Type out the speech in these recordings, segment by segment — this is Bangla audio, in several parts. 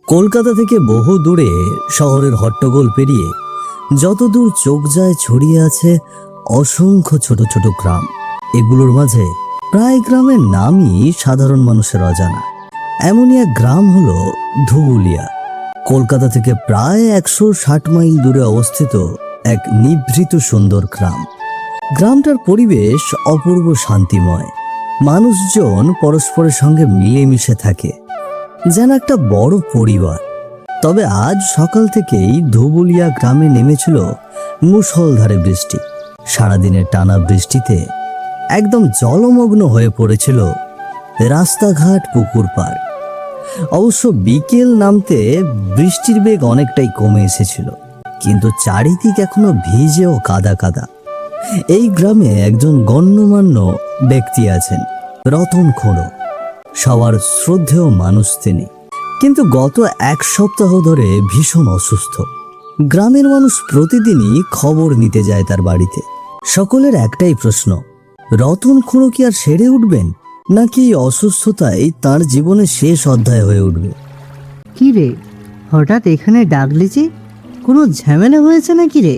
কলকাতা থেকে বহু দূরে শহরের হট্টগোল পেরিয়ে যতদূর চোখ যায় ছড়িয়ে আছে অসংখ্য ছোট ছোট গ্রাম। এগুলোর মাঝে প্রায় গ্রামের নামই সাধারণ মানুষের অজানা। এমনই এক গ্রাম হলো ধুবুলিয়া। কলকাতা থেকে প্রায় 160 মাইল দূরে অবস্থিত এক নিভৃত সুন্দর গ্রাম। গ্রামটার পরিবেশ অপূর্ব শান্তিময়। মানুষজন পরস্পরের সঙ্গে মিলেমিশে থাকে, যেন একটা বড় পরিবার। তবে আজ সকাল থেকেই ধুবুলিয়া গ্রামে নেমেছিল মুষলধারে বৃষ্টি। সারাদিনের টানা বৃষ্টিতে একদম জলমগ্ন হয়ে পড়েছিল রাস্তাঘাট, পুকুর পাড়। অবশ্য বিকেল নামতে বৃষ্টির বেগ অনেকটাই কমে এসেছিল, কিন্তু চারিদিক এখনো ভিজে ও কাদা কাদা। এই গ্রামে একজন গণ্যমান্য ব্যক্তি আছেন, রতন খুঁড়ো। সবার শ্রদ্ধেয় মানুষ তিনি, কিন্তু গত 1 সপ্তাহ ধরে ভীষণ অসুস্থ। গ্রামের মানুষ প্রতিদিনই খবর নিতে যায় তার বাড়িতে। সকলের একটাই প্রশ্ন, রতন খুঁড়ো কি আর সেরে উঠবেন, নাকি অসুস্থতাই তার জীবনের শেষ অধ্যায় হয়ে উঠবে? কি রে, হঠাৎ এখানে ডাকলি যে? কোনো ঝামেলা হয়েছে নাকি রে?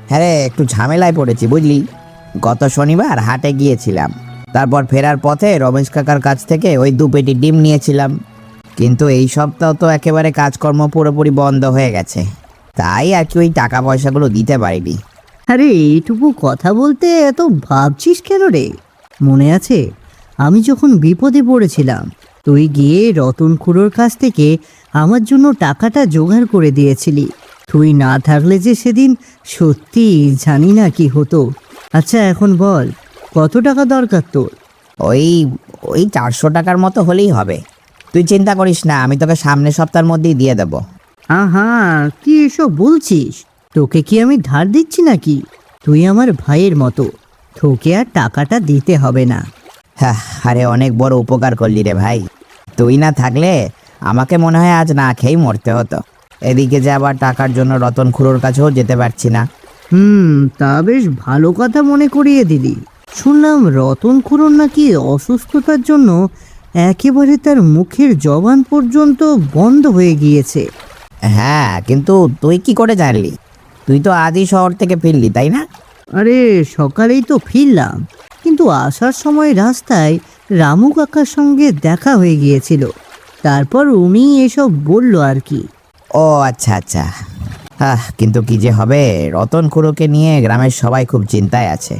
হ্যাঁ রে, একটু ঝামেলায় পড়েছি বুঝলি। গত শনিবার হাটে গিয়েছিলাম, তারপর ফেরার পথে রমেশ কাকার কাছ থেকে ওই 2 পেটি ডিম নিয়েছিলাম। কিন্তু এই সপ্তাহ তো একেবারে কাজকর্ম পুরোপুরি বন্ধ হয়ে গেছে, তাই আর কি ওই টাকা পয়সাগুলো দিতে পারিনি। আরে এইটুকু কথা বলতে এত ভাবছিস কেন রে? মনে আছে আমি যখন বিপদে পড়েছিলাম, তুই গিয়ে রতন খুড়োর কাছ থেকে আমার জন্য টাকাটা জোগাড় করে দিয়েছিলি। তুই না থাকলে যে সেদিন সত্যি জানি না কি হতো। আচ্ছা এখন বল, কত টাকা দরকার তোর? ওই ওই 400 টাকার মতো হলেই হবে। তুই চিন্তা করিস না, আমি তোকে সামনের সপ্তাহের মধ্যেই দিয়ে দেবো। আহা, কি এসব বলছিস? তোকে কি আমি ধার দিচ্ছি নাকি? তুই আমার ভাইয়ের মতো, তোকে আর টাকাটা দিতে হবে না। হ্যাঁ, আরে অনেক বড় উপকার করলি রে ভাই। তুই না থাকলে আমাকে মনে হয় আজ না খেয়েই মরতে হতো। এদিকে যে আবার টাকার জন্য রতন খুড়োর কাছেও যেতে পারছি না। তা বেশ ভালো কথা মনে করিয়ে দিলি। শুনলাম রতন খুড়োর নাকি অসুস্থতার জন্য একেবারে তার মুখের জবান পর্যন্ত বন্ধ হয়ে গিয়েছে। হ্যাঁ, কিন্তু তুই কি করে জানলি? তুই তো আজই শহর থেকে ফিরলি, তাই না? আরে সকালেই তো ফিরলাম, কিন্তু আসার সময় রাস্তায় রামু কাকার সঙ্গে দেখা হয়ে গিয়েছিল। তারপর উনি এসব বলল আর কি। ও আচ্ছা আচ্ছা। কিন্তু কি যে হবে, রতন খুড়োকে নিয়ে গ্রামের সবাই খুব চিন্তায় আছে।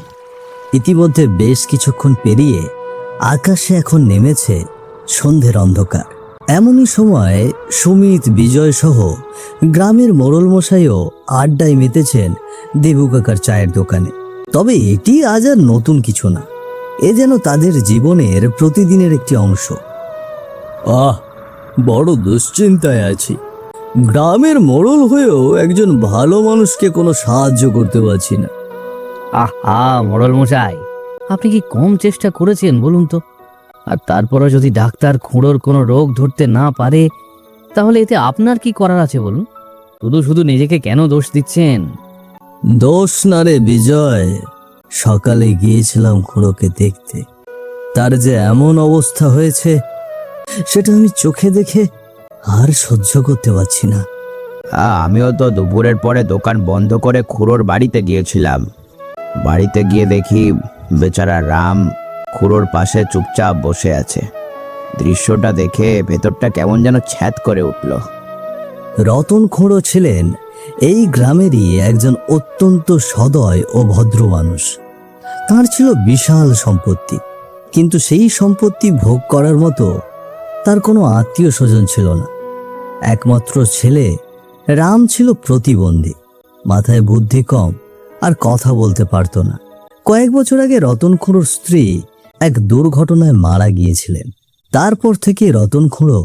ইতিমধ্যে বেশ কিছুক্ষণ পেরিয়ে আকাশে এখন নেমেছে সন্ধ্যের অন্ধকার। এমনই সময় সুমিত, বিজয় সহ গ্রামের মোড়ল মশাইও আড্ডায় মেতেছেন দেবু কাকার চায়ের দোকানে। তবে এটি আজ আর নতুন কিছু না, এ যেন তাদের জীবনের প্রতিদিনের একটি অংশ। বড় দুশ্চিন্তায় আছি। গ্রামের মোড়ল হয়েও একজন ভালো মানুষকে কোনো সাহায্য করতে পারছি না। আহা মোড়ল মশাই, আপনি কি কম চেষ্টা করেছেন বলুন তো? আর তারপরে যদি ডাক্তার খুঁড়োর কোনো রোগ ধরতে না পারে, তাহলে এতে আপনার কি করার আছে বলুন? শুধু শুধু নিজেকে কেন দোষ দিচ্ছেন? দোষ না রে বিজয়, সকালে গিয়েছিলাম খুড়োকে দেখতে। তার যে এমন অবস্থা হয়েছে সেটা আমি চোখে দেখে আর সহ্য করতে পারছি না। আমিও তো দুপুরের পরে দোকান বন্ধ করে খুড়োর বাড়িতে গিয়েছিলাম। বাড়িতে গিয়ে দেখি বেচারা রাম খুড়োর পাশে চুপচাপ বসে আছে। দৃশ্যটা দেখে ভেতরটা কেমন যেন ছ্যাদ করে উঠল। রতন খুঁড়ো ছিলেন এই গ্রামেরই একজন অত্যন্ত সদয় ও ভদ্র মানুষ। তার ছিল বিশাল সম্পত্তি, কিন্তু সেই সম্পত্তি ভোগ করার মতো তার কোনো আত্মীয় স্বজন ছিল না। একমাত্র ছেলে রাম ছিল প্রতিবন্ধী, মাথায় বুদ্ধি কম আর কথা বলতে পারত না। কয়েক বছর আগে রতন খুঁড়োর স্ত্রী এক দুর্ঘটনায় মারা গিয়েছিলেন। তারপর থেকে রতন খুঁড়ো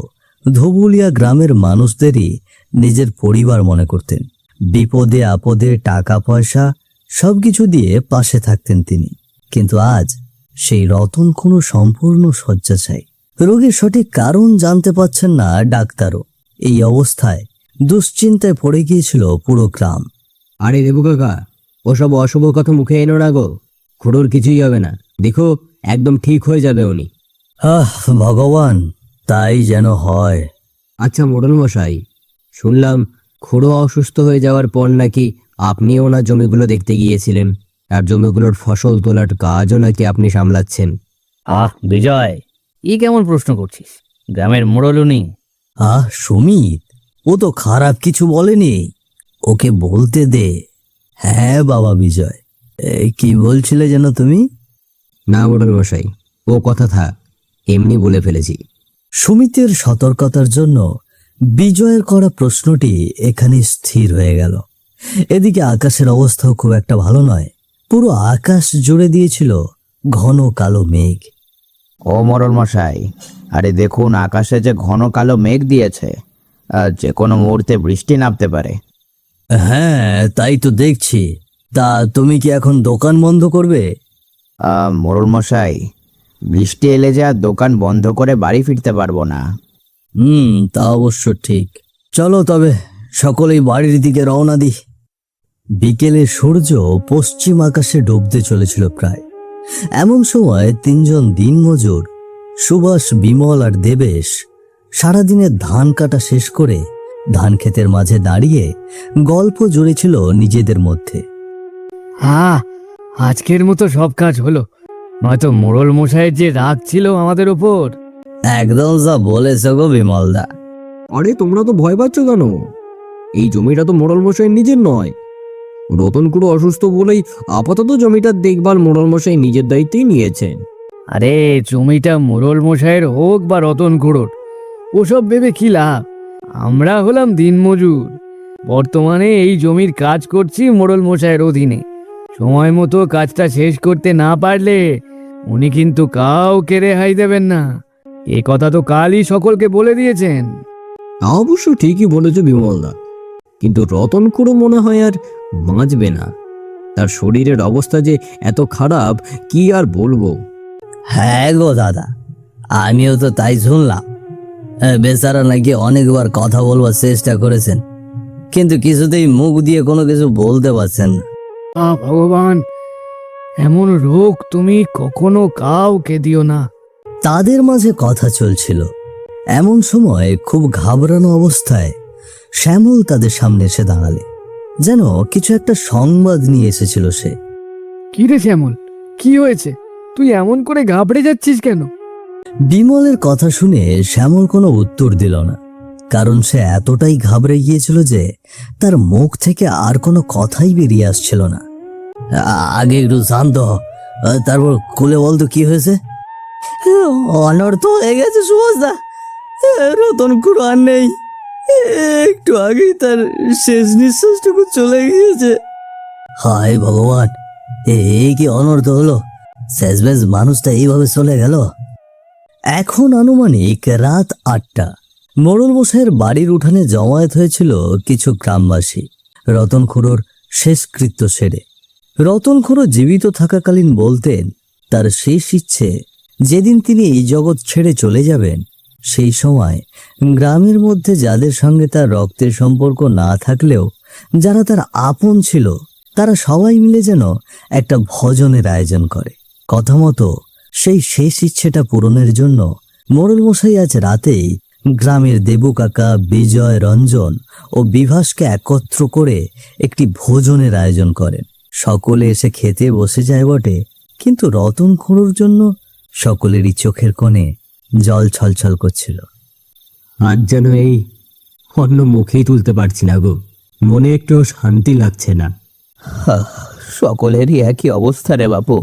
ধুবুলিয়া গ্রামের মানুষদেরই নিজের পরিবার মনে করতেন। বিপদে আপদে টাকা পয়সা সবকিছু দিয়ে পাশে থাকতেন তিনি। কিন্তু আজ সেই রতন খুঁড়ো সম্পূর্ণ শয্যাশায়ী। রোগের সঠিক কারণ জানতে পারছেন না ডাক্তারও। এই অবস্থায় দুশ্চিন্তায় পড়ে গিয়েছিল পুরো গ্রাম। আরে দেবু কাকা, ওসব অশুভ কথা মুখে এনো না গো। খুড়োর কিছুই হবে না, দেখো একদম ঠিক হয়ে যাবে উনি। ভগবান, তাই যেন হয়। আচ্ছা মোড়ল মশাই, শুনলাম খুড়ো অসুস্থ হয়ে যাওয়ার পর নাকি আপনি ওনার জমিগুলো দেখতে গিয়েছিলেন, আর জমিগুলোর ফসল তোলার কাজও নাকি আপনি সামলাচ্ছেন। বিজয়, কেমন প্রশ্ন করছিস? গ্রামের মোড়ল উনি। সুমিত, ও তো খারাপ কিছু বলেনি, ওকে বলতে দে। হ্যাঁ বাবা বিজয়, কি বলছিলে যেন তুমি? না মোড়ল মশাই, ও কথা থাক, এমনি বলে ফেলেছি। সুমিতের সতর্কতার জন্য বিজয়ের করা প্রশ্নটি এখানে স্থির হয়ে গেল। এদিকে আকাশের অবস্থাও খুব একটা ভালো নয়। পুরো আকাশ জুড়ে দিয়েছিল ঘন কালো মেঘ। ও মোড়ল মশাই, আরে দেখুন আকাশে যে ঘন কালো মেঘ দিয়েছে, আর যে কোনো মুহূর্তে বৃষ্টি নামতে পারে। হ্যাঁ তাই তো দেখছি। তা তুমি কি এখন দোকান বন্ধ করবে? মোড়ল মশাই, বৃষ্টি এলে যে আর দোকান বন্ধ করে বাড়ি ফিরতে পারবো না। তা অবশ্য ঠিক। চলো তবে সকলেই বাড়ির দিকে রওনা দিই। বিকেলে সূর্য পশ্চিম আকাশে ডুবতে চলেছিল প্রায়। এমন সময় তিনজন দিনমজুর সুভাষ, বিমল আর দেবেশ সারাদিনের ধান কাটা শেষ করে ধান ক্ষেতের মাঝে দাঁড়িয়ে গল্প জুড়েছিল নিজেদের মধ্যে। আজকের মতো সব কাজ হলো, নয়তো মোড়ল মশাইয়ের যে রাগ ছিল আমাদের ওপর। একদম যা বলেছ গো বিমলদা। আরে তোমরা তো ভয় পাচ্ছ কেন? এই জমিটা তো মোড়ল মশাই নিজের নয়। রতন খুড়ো অসুস্থ বলেই আপাতত জমিটার দেখভাল মোড়ল মশাই নিজের দায়িত্বেই নিয়েছেন। আরে জমিটা মোড়ল মশাইয়ের হোক বা রতন খুড়োর, ওসব ভেবে কি লাভ? আমরা হলাম দিনমজুর, বর্তমানে এই জমির কাজ করছি মোড়ল মশাইয়ের অধীনে। সময় মতো কাজটা শেষ করতে না পারলে উনি কিন্তু কাউকে রেহাই দেবেন না। এ কথা তো কালই সকলকে বলে দিয়েছেন। অবশ্য ঠিকই বলেছ বিমলদা, কিন্তু রতন খুড়ো মনে হয় আর বাঁচবে না। তার শরীরের অবস্থা যে এত খারাপ, কি আর বলবো। হ্যাঁ গো দাদা, আমিও তো তাই শুনলাম। বেচারা নাকি অনেকবার কথা বলবার চেষ্টা করেছেন, কিন্তু কিছুতেই মুখ দিয়ে কোনো কিছু বলতে পারছেন না। ভগবান, এমন রোগ তুমি কখনো কাউকে দিও না। তাদের মাঝে কথা চলছিল, এমন সময় খুব ঘাবড়ানো অবস্থায় শ্যামল তাদের সামনে এসে দাঁড়ালে। যেন কিছু একটা সংবাদ নিয়ে এসেছিল সে। কি রে শ্যামল, কি হয়েছে? তুই এমন করে ঘাবড়ে যাচ্ছিস কেন? বিমলের কথা শুনে শ্যামল কোনো উত্তর দিল না, কারণ সে এতটাই ঘাবড়ে গিয়েছিল যে তার মুখ থেকে আর কোনো কথাই বেরিয়ে আসছিল না। আগে একটু শান্ত হ, তারপর খুলে বলতো কি হয়েছে। অনর্থ হয়ে গেছে সুভাষদা, রতন খুড়ো আর নেই। একটু আগেই তার শেষ নিঃশ্বাসটুকু চলে গিয়েছে। হায় ভগবান, এই কি অনর্থ হলো! শেষমেশ মানুষটা এইভাবে চলে গেল। এখন আনুমানিক রাত 8টা। মোড়ল মশাইয়ের বাড়ির উঠানে জমায়েত হয়েছিল কিছু গ্রামবাসী রতন খুড়োর শেষকৃত্য সেরে। রতন খুড়ো জীবিত থাকাকালীন বলতেন, তার শেষ ইচ্ছে যেদিন তিনি এই জগৎ ছেড়ে চলে যাবেন, সেই সময় গ্রামের মধ্যে যাদের সঙ্গে তার রক্তের সম্পর্ক না থাকলেও যারা তার আপন ছিল, তারা সবাই মিলে যেন একটা ভজনের আয়োজন করে। কথা মতো সেই শেষ ইচ্ছেটা পূরণের জন্য মোড়ল মশাই আজ রাতেই গ্রামের দেবু কাকা, বিজয়, রঞ্জন ও বিভাসকে একত্র করে একটি ভোজনের আয়োজন করেন। সকলে এসে খেতে বসে যায় বটে, কিন্তু রতন খুড়োর জন্য সকলেরই চোখের কোণে জল ছলছল করছিল। আজ যেন এই অন্য মুখেই তুলতে পারছি না গো, মনে একটু শান্তি লাগছে না। সকলেরই একই অবস্থা রে বাপু।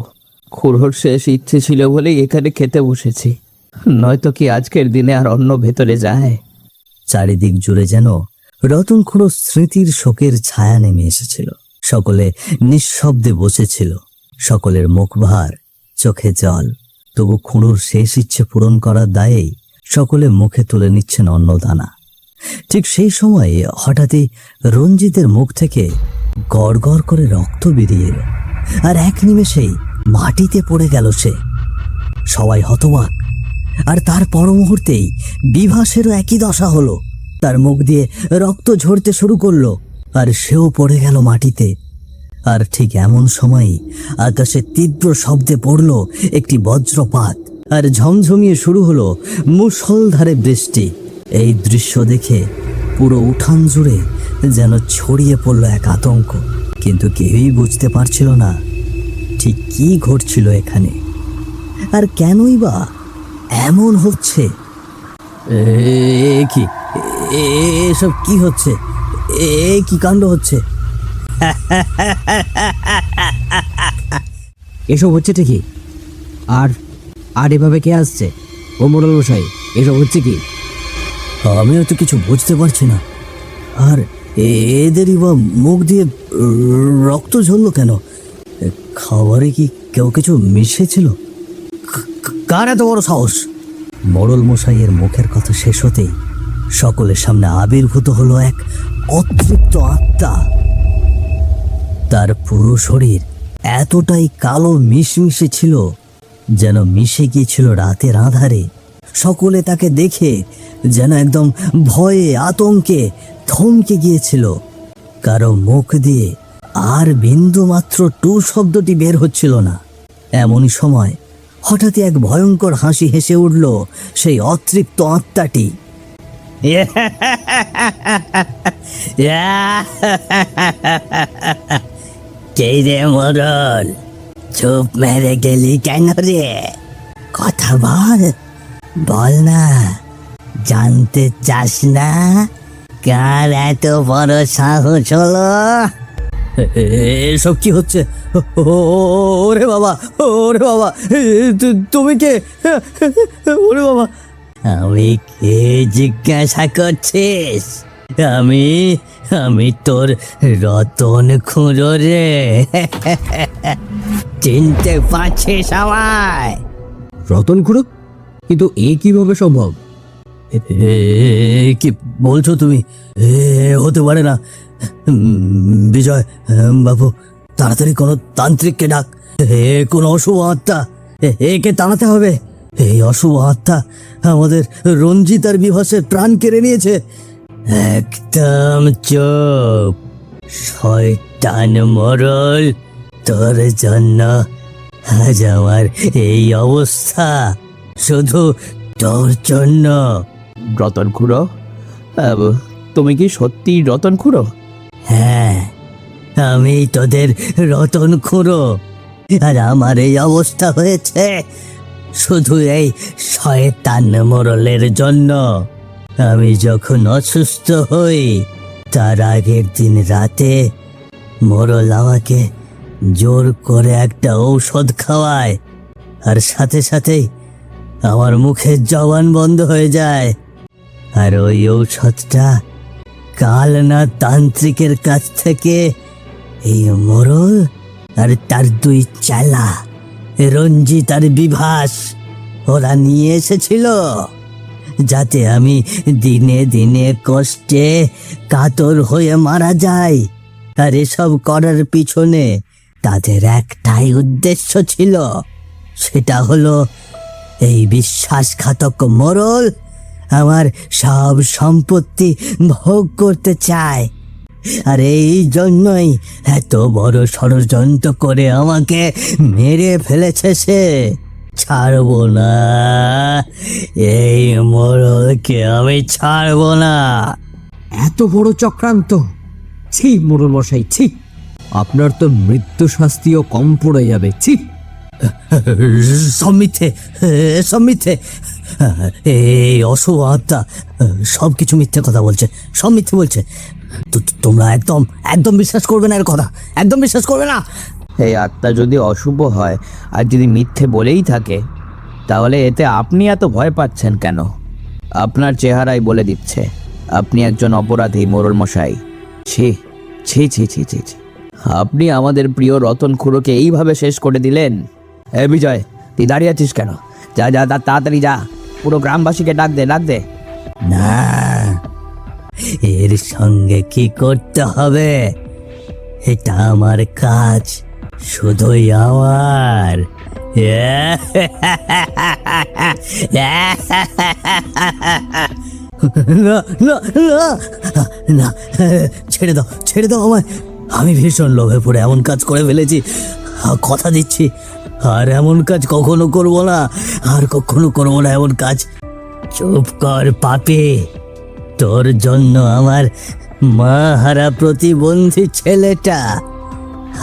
খুড়োর শেষ ইচ্ছে ছিল বলেই এখানে খেতে বসেছি, নয়তো কি আজকের দিনে আর অন্য ভেতরে যায়? চারিদিক জুড়ে যেন রতন খুড়োর স্মৃতির শোকের ছায়া নেমে এসেছিল। সকলে নিঃশব্দে বসেছিল, সকলের মুখ ভার, চোখে জল। তবু খুড়োর শেষ ইচ্ছে পূরণ করার দায়েই সকলে মুখে তুলে নিচ্ছেন অন্নদানা। ঠিক সেই সময়ে হঠাৎই রঞ্জিতের মুখ থেকে গড় গড় করে রক্ত বেরিয়ে এলো, আর এক নিমেষেই মাটিতে পড়ে গেল সে। সবাই হতবাক। আর তার পর মুহূর্তেই বিভাসেরও একই দশা হলো, তার মুখ দিয়ে রক্ত ঝরতে শুরু করলো, আর সেও পড়ে গেল মাটিতে। আর ঠিক এমন সময়ই আকাশে তীব্র শব্দে পড়ল একটি বজ্রপাত, আর ঝমঝমিয়ে শুরু হলো মুষলধারে বৃষ্টি। এই দৃশ্য দেখে পুরো উঠান জুড়ে যেন ছড়িয়ে পড়ল এক আতঙ্ক, কিন্তু কেউই বুঝতে পারছিল না ঠিক কি ঘটছিল এখানে, আর কেনই বা এমন হচ্ছে। কি এসব কি হচ্ছে? কি কাণ্ড হচ্ছে? এসব হচ্ছে ঠিকই। আর আর এভাবে কে আসছে? ও মোড়ল মশাই, এসব হচ্ছে কি? আমিও তো কিছু বুঝতে পারছি না। আর এদেরই বা মুখ দিয়ে রক্ত ঝরলো কেন? খাবারে কি কেউ কিছু মিশিয়েছিল? কার এত বড় সাহস? মোড়ল মশাইয়ের মুখের কথা শেষ হতেই সকলের সামনে আবির্ভূত হলো এক অতৃপ্ত আত্মা। তার পুরো শরীর এতটাই কালো মিশমিশে ছিল যেন মিশে গিয়েছিল রাতের আঁধারে। সকলে তাকে দেখে যেন একদম ভয়ে আতঙ্কে থমকে গিয়েছিল। কারো মুখ দিয়ে আর বিন্দু মাত্র টু শব্দটি বের হচ্ছিল না। এমনই সময় হঠাৎই এক ভয়ঙ্কর হাসি হেসে উঠল সেই অতৃপ্ত আত্মাটি। কে রে মরল, চুপ মেরে গেলি কেন রে? কথা বল, বল না। জানতে চাস না কার এত বড় সাহস হলো? এসব কি হচ্ছে? ওরে বাবা, ওরে বাবা, তুমি কে? ওরে বাবা, আমি কে জিজ্ঞাসা করছিস? আমি তোর রতন খুঁড়ো রে। চিনতে পারছিস আমায়? রতন খুড়ো? কিন্তু এ কিভাবে সম্ভব? কি বলছো তুমি? হতে পারে না। বিজয় বাবু, তাড়াতাড়ি কোনো তান্ত্রিককে ডাক। কোনো অশুভ আত্মা, একে তাড়াতে হবে। এই অশুভ আত্মা আমাদের রঞ্জিত আর বিভাসের প্রাণ কেড়ে নিয়েছে। একদম চুপ শয়তান মোড়ল, তোর জন্য আজ আমার এই অবস্থা, শুধু তোর জন্য। রতন খুড়ো, তুমি কি সত্যি রতন খুড়ো? হ্যাঁ, আমি তোদের রতন খুঁড়ো। আর আমার এই অবস্থা হয়েছে শুধু এই শয়তান মোড়লের জন্য। আমি যখন অসুস্থ হই তার আগের দিন রাতে মোড়ল আমাকে জোর করে একটা ঔষধ খাওয়ায়, আর সাথে সাথেই আমার মুখের জবান বন্ধ হয়ে যায়। আর ওই ঔষধটা কাল না তান্ত্রিকের কাছ থেকে এই মোড়ল আর তার দুই চেলা রঞ্জিত আর বিভাস ওরা নিয়ে এসেছিল, যাতে আমি দিনে দিনে কষ্টে কাতর হয়ে মারা যাই। আর এসব করার পিছনে তাদের একটাই উদ্দেশ্য ছিল, সেটা হলো এই বিশ্বাসঘাতক মোড়ল আমার সব সম্পত্তি ভোগ করতে চায়। আর এই জন্যই এত বড় ষড়যন্ত্র করে আমাকে মেরে ফেলেছে সে। ছাড়বো না, এই মোড়লকে আমি ছাড়বো না। এত বড় চক্রান্ত! ছি মোড়ল মশাই, ছি! আপনার তো মৃত্যু শাস্তিও কম পড়ে যাবে। ছি! সব মিথ্যে, সব মিথ্যে। এই অশুভ আত্মা সব কিছু মিথ্যে কথা বলছে, সব মিথ্যে বলছে। তোমরা একদম একদম বিশ্বাস করবে না এর কথা, একদম বিশ্বাস করবে না। এই আত্মা যদি অশুভ হয় আর যদি মিথ্যে বলেই থাকে, তাহলে এতে আপনি এত ভয় পাচ্ছেন কেন? আপনার চেহারাই বলে দিচ্ছে আপনি একজন অপরাধী মোড়ল মশাই। ছি ছি ছি ছি ছি ছি! আপনি আমাদের প্রিয় রতন খুড়োকে এইভাবে শেষ করে দিলেন। এ বিজয়, তুই দাঁড়িয়ে আছিস কেন? যা যা, তাড়াতাড়ি যা, পুরো গ্রামবাসীকে ডাক দে, ডাক দে। না, এর সঙ্গে কি করতে হবে এটা আমার কাজ, শুধুই আমার। না না না না, ছেড়ে দাও, ছেড়ে দাও আমায়। আমি ভীষণ লোভে পড়ে এমন কাজ করে ফেলেছি, কথা দিচ্ছি আর এমন কাজ কখনো করব না, আর কখনো করবো না এমন কাজ। চুপ কর পাপী, তোর জন্য আমার মা হারা প্রতিবন্ধী ছেলেটা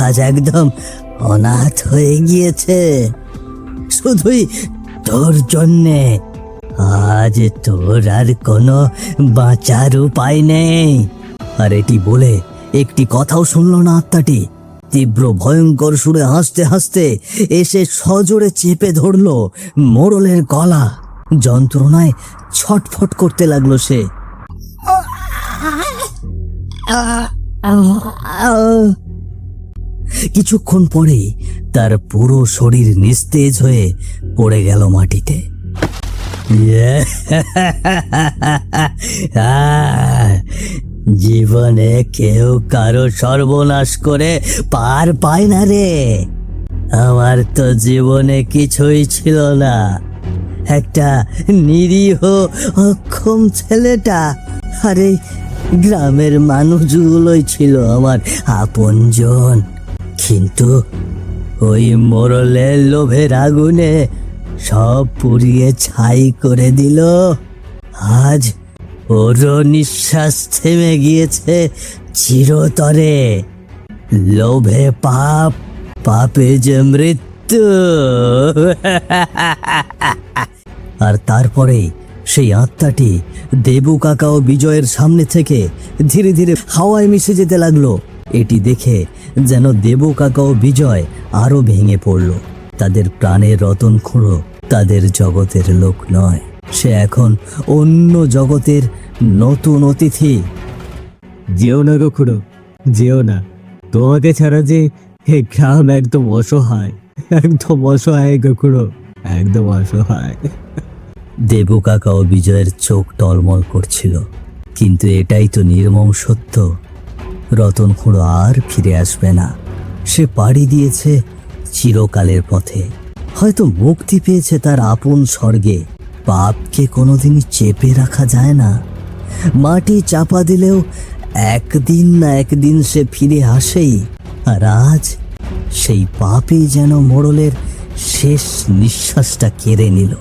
আজ একদম অনাথ হয়ে গিয়েছে, শুধুই তোর জন্যে। আজ তোর আর কোনো বাঁচার উপায় নেই। আর এটি বলে একটি কথাও শুনল না আত্মাটি। তীব্র ভয়ঙ্কর সুরে হাসতে হাসতে এসে সজোরে চেপে ধরল মোড়লের গলা। যন্ত্রণায় ছটফট করতে লাগলো সে। কিছুক্ষণ পরেই তার পুরো শরীর নিস্তেজ হয়ে পড়ে গেল মাটিতে। জীবনে কেউ কারো সর্বনাশ করে পার পায় না রে। আমার তো জীবনে কিছুই ছিল না, একটা নিরীহ অক্ষম ছেলেটা। আরে গ্রামের মানুষগুলোই ছিল আমার আপনজন, কিন্তু ওই মোড়লের লোভের আগুনে সব পুড়িয়ে ছাই করে দিল। আজ ওরও নিঃশ্বাস থেমে গিয়েছে চিরতরে। লোভে পাপ, পাপে যে মৃত্যু। আর তারপরে সেই আত্মাটি দেবু কাকা ও বিজয়ের সামনে থেকে ধীরে ধীরে হাওয়ায় মিশে যেতে লাগলো। এটি দেখে যেন দেবু কাকা ও বিজয় আরো ভেঙে পড়ল। তাদের প্রাণের রতন খুঁড়ো তাদের জগতের লোক নয়, সে এখন অন্য জগতের নতুন অতিথি। যেও না গো খুড়ো, যেও না। তোমাকে ছাড়া যে এই গ্রাম একদম অসহায়, একদম অসহায় গো খুড়ো, একদম অসহায়। দেবু কাকা ও বিজয়ের চোখ টলমল করছিল, কিন্তু এটাই তো নির্মম সত্য। রতন খুঁড়ো আর ফিরে আসবে না। সে পাড়ি দিয়েছে চিরকালের পথে, হয়তো মুক্তি পেয়েছে তার আপন স্বর্গে। পাপকে কোনোদিনই চেপে রাখা যায় না। মাটি চাপা দিলেও একদিন না একদিন সে ফিরে আসেই। আর আজ সেই পাপই যেন মোড়লের শেষ নিঃশ্বাসটা কেড়ে নিল।